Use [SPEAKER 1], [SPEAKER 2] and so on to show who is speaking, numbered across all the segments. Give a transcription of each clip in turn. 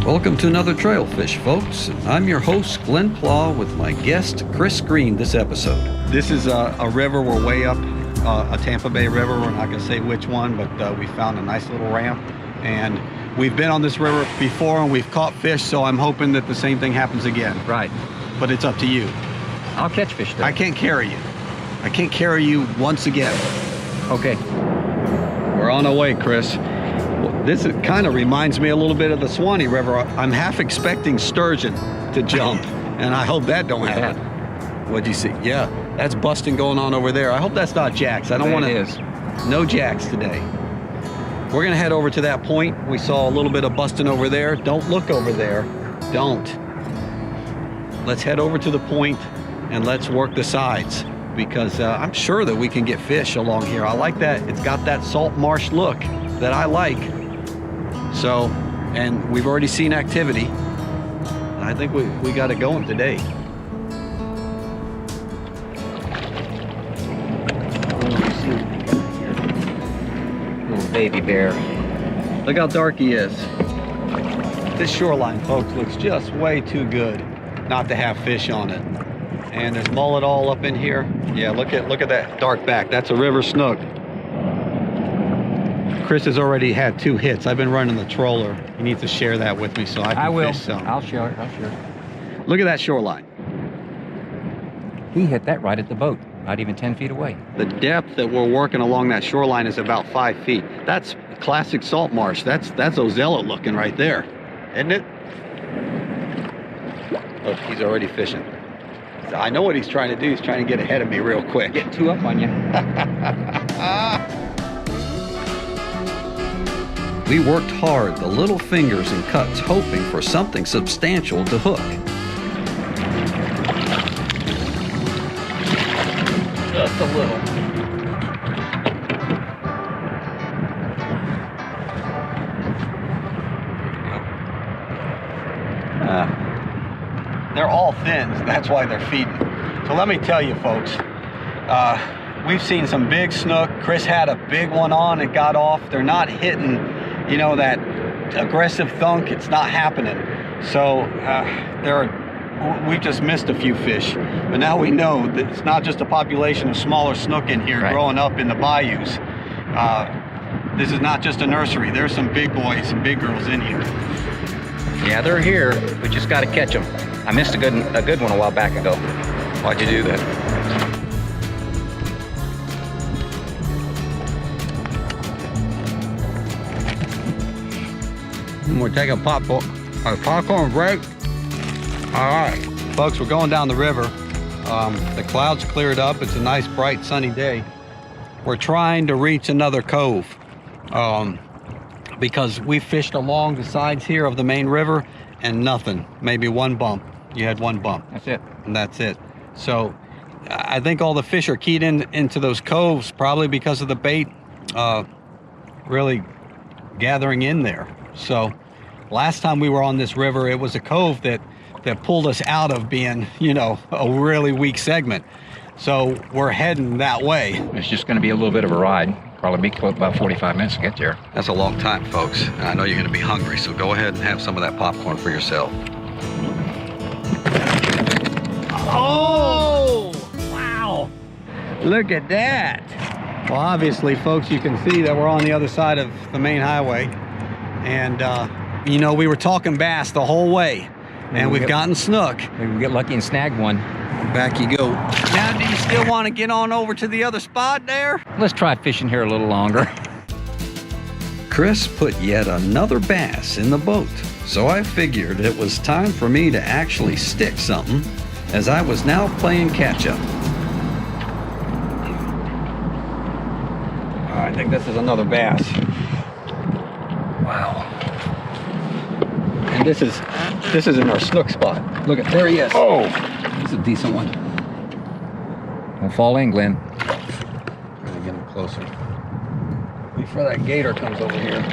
[SPEAKER 1] Welcome to another Trailfish, folks. I'm your host, Glen Pla, with my guest, Kris Greene, this episode. This is a river. We're way up a Tampa Bay river. We're not going to say which one, but we found a nice little ramp. And we've been on this river before, and we've caught fish, so I'm hoping that the same thing happens again.
[SPEAKER 2] Right.
[SPEAKER 1] But it's up to you.
[SPEAKER 2] I'll catch fish though.
[SPEAKER 1] I can't carry you. I can't carry you once again.
[SPEAKER 2] Okay.
[SPEAKER 1] We're on our way, Kris. This kind of reminds me a little bit of the Swanee River. I'm half expecting sturgeon to jump, and I hope that don't happen. What'd you see? Yeah, that's busting going on over there. I hope that's not jacks. I don't want to.
[SPEAKER 2] It is.
[SPEAKER 1] No jacks today. We're gonna head over to that point. We saw a little bit of busting over there. Don't look over there. Don't. Let's head over to the point and let's work the sides, because I'm sure that we can get fish along here. I like that. It's got that salt marsh look that I like. So, and we've already seen activity. I think we got it going today.
[SPEAKER 2] Little baby bear.
[SPEAKER 1] Look how dark he is. This shoreline, folks, looks just way too good not to have fish on it. And there's mullet all up in here. Yeah, look at that dark back. That's a river snook. Kris has already had 2 hits. I've been running the troller. He needs to share that with me so I can fish some.
[SPEAKER 2] I'll share it.
[SPEAKER 1] Look at that shoreline.
[SPEAKER 2] He hit that right at the boat, not even 10 feet away.
[SPEAKER 1] The depth that we're working along that shoreline is about 5 feet. That's classic salt marsh. That's Ozello looking right there, isn't it? Look, he's already fishing. I know what he's trying to do. He's trying to get ahead of me real quick.
[SPEAKER 2] Get 2 up on you.
[SPEAKER 1] We worked hard, the little fingers and cuts, hoping for something substantial to hook. Just a little. They're all fins, that's why they're feeding. So let me tell you, folks, we've seen some big snook. Kris had a big one on and got off. They're not hitting, you know, that aggressive thunk. It's not happening. So we've just missed a few fish. But now we know that it's not just a population of smaller snook in here growing up in the bayous. This is not just a nursery. There's some big boys and big girls in here.
[SPEAKER 2] Yeah, they're here. We just got to catch them. I missed a good one a while back ago.
[SPEAKER 1] Why'd you do that? We're taking a popcorn break. All right, folks, we're going down the river. The clouds cleared up. It's a nice, bright, sunny day. We're trying to reach another cove because we fished along the sides here of the main river and nothing, maybe one bump. You had one bump.
[SPEAKER 2] That's it.
[SPEAKER 1] And that's it. So I think all the fish are keyed into those coves, probably because of the bait really gathering in there. So last time we were on this river, it was a cove that pulled us out of being, you know, a really weak segment. So we're heading that way.
[SPEAKER 2] It's just going to be a little bit of a ride. Probably be about 45 minutes to get there.
[SPEAKER 1] That's a long time, folks. And I know you're going to be hungry, so go ahead and have some of that popcorn for yourself. Oh, wow. Look at that. Well, obviously, folks, you can see that we're on the other side of the main highway. And, you know, we were talking bass the whole way. And we've gotten snook.
[SPEAKER 2] Maybe we get lucky and snag one.
[SPEAKER 1] Back you go. Now, do you still want to get on over to the other spot there?
[SPEAKER 2] Let's try fishing here a little longer.
[SPEAKER 1] Kris put yet another bass in the boat. So I figured it was time for me to actually stick something, as I was now playing catch-up. I think this is another bass. Wow. And this is in our snook spot. Look at, there he is. Oh, this is a decent one.
[SPEAKER 2] Don't fall in, Glen.
[SPEAKER 1] I'm gonna get him closer before that gator comes over here.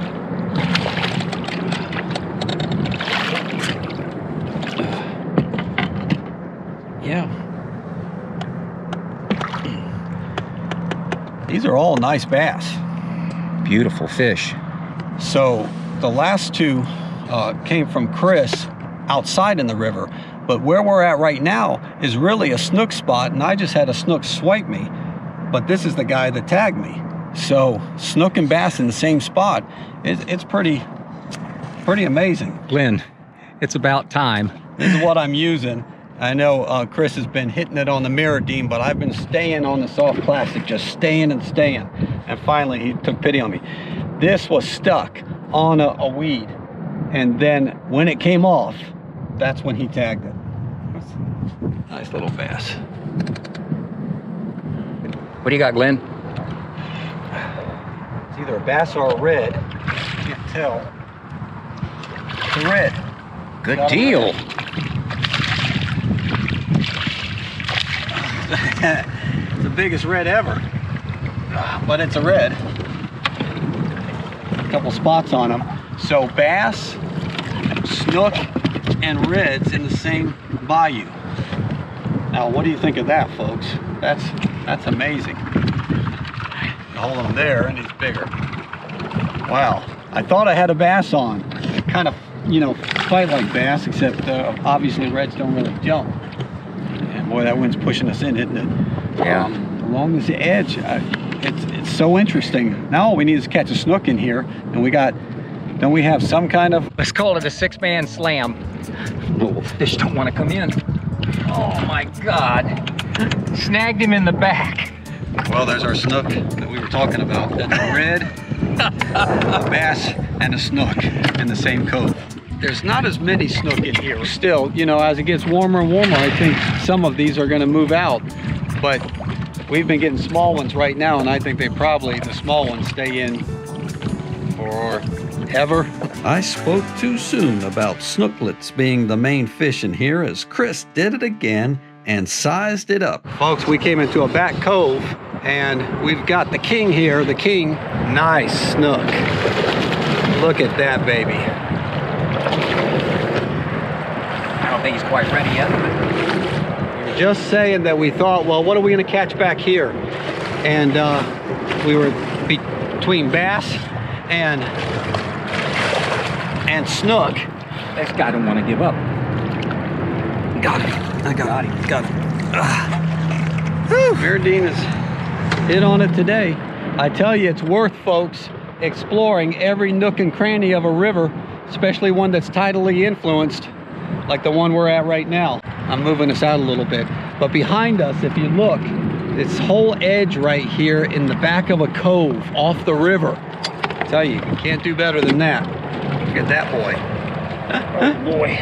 [SPEAKER 1] Yeah. These are all nice bass.
[SPEAKER 2] Beautiful fish.
[SPEAKER 1] So the last two came from Kris outside in the river. But where we're at right now is really a snook spot, and I just had a snook swipe me. But this is the guy that tagged me. So snook and bass in the same spot. It's pretty amazing.
[SPEAKER 2] Glenn, it's about time.
[SPEAKER 1] This is what I'm using. I know Kris has been hitting it on the Mirrodine, but I've been staying on the soft plastic, just staying and staying. And finally, he took pity on me. This was stuck on a weed. And then when it came off, that's when he tagged it. Nice little bass.
[SPEAKER 2] What do you got, Glenn?
[SPEAKER 1] It's either a bass or a red. You can't tell. It's a red.
[SPEAKER 2] Good deal.
[SPEAKER 1] It's the biggest red ever, but it's a red. A couple spots on them. So bass, snook, and reds in the same bayou. Now, what do you think of that, folks? That's amazing. Hold him there, and he's bigger. Wow, I thought I had a bass on. Kind of, you know, fight like bass, except obviously reds don't really jump. And boy, that wind's pushing us in, isn't it?
[SPEAKER 2] Yeah.
[SPEAKER 1] Along this edge, it's so interesting. Now all we need is to catch a snook in here, and don't we have some kind of...
[SPEAKER 2] Let's call it a 6-man slam. Oh, fish don't want to come in. Oh my God. Snagged him in the back.
[SPEAKER 1] Well, there's our snook that we were talking about. That's a red, a bass, and a snook in the same cove. There's not as many snook in here. Still, you know, as it gets warmer and warmer, I think some of these are going to move out. But we've been getting small ones right now, and I think the small ones stay in forever. I spoke too soon about snooklets being the main fish in here, as Kris did it again and sized it up. Folks, we came into a back cove, and we've got the king here, the king. Nice snook. Look at that baby.
[SPEAKER 2] I don't think he's quite ready yet.
[SPEAKER 1] We were just saying that we thought, well, what are we going to catch back here? And we were between bass and snook.
[SPEAKER 2] This guy don't want to give up.
[SPEAKER 1] Got him. I got him. Got him. Mirrodine has hit on it today. I tell you, it's worth, folks, exploring every nook and cranny of a river, especially one that's tidally influenced, like the one we're at right now. I'm moving us out a little bit. But behind us, if you look, this whole edge right here in the back of a cove off the river. I tell you, you can't do better than that. Look at that boy.
[SPEAKER 2] Oh boy.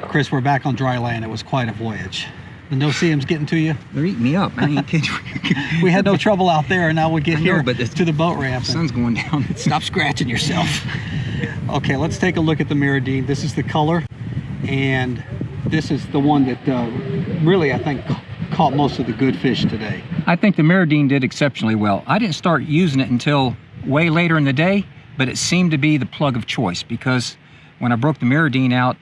[SPEAKER 1] Kris, we're back on dry land. It was quite a voyage. The no-see-ems getting to you?
[SPEAKER 2] They're eating me up. I ain't kidding.
[SPEAKER 1] We had no trouble out there, and now we get here to the boat ramp.
[SPEAKER 2] The sun's going down.
[SPEAKER 1] Stop scratching yourself. Okay, let's take a look at the Mirrodine. This is the color, and this is the one that really, I think, caught most of the good fish today.
[SPEAKER 2] I think the Mirrodine did exceptionally well. I didn't start using it until way later in the day, but it seemed to be the plug of choice, because when I broke the Mirrodine out,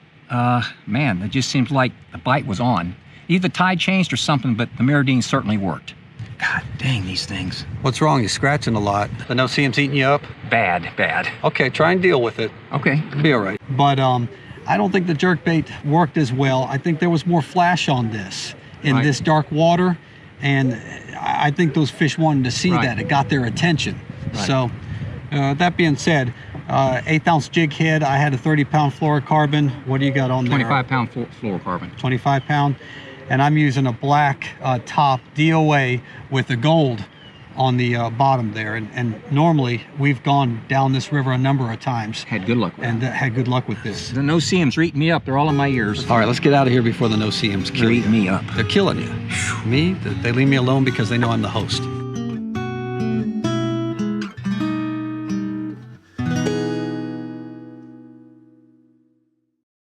[SPEAKER 2] man, it just seems like the bite was on. Either the tide changed or something, but the Mirrodine certainly worked. God dang these things.
[SPEAKER 1] What's wrong? You're scratching a lot. The no-see-ems eating you up?
[SPEAKER 2] Bad, bad.
[SPEAKER 1] Okay, try and deal with it.
[SPEAKER 2] Okay.
[SPEAKER 1] It'll be all right. But I don't think the jerkbait worked as well. I think there was more flash on this in this dark water, and I think those fish wanted to see that. It got their attention. Right. So that being said, 1/8 ounce jig head. I had a 30-pound fluorocarbon. What do you got on there?
[SPEAKER 2] 25-pound fluorocarbon.
[SPEAKER 1] 25-pound. And I'm using a black top DOA with a gold on the bottom there. And normally we've gone down this river a number of times.
[SPEAKER 2] Had good luck with it.
[SPEAKER 1] And had good luck with this.
[SPEAKER 2] The no-see-ems are eating me up. They're all in my ears.
[SPEAKER 1] All right, let's get out of here before the no-see-ems kill you.
[SPEAKER 2] They're eating me up.
[SPEAKER 1] They're killing you. Me? They leave me alone because they know I'm the host.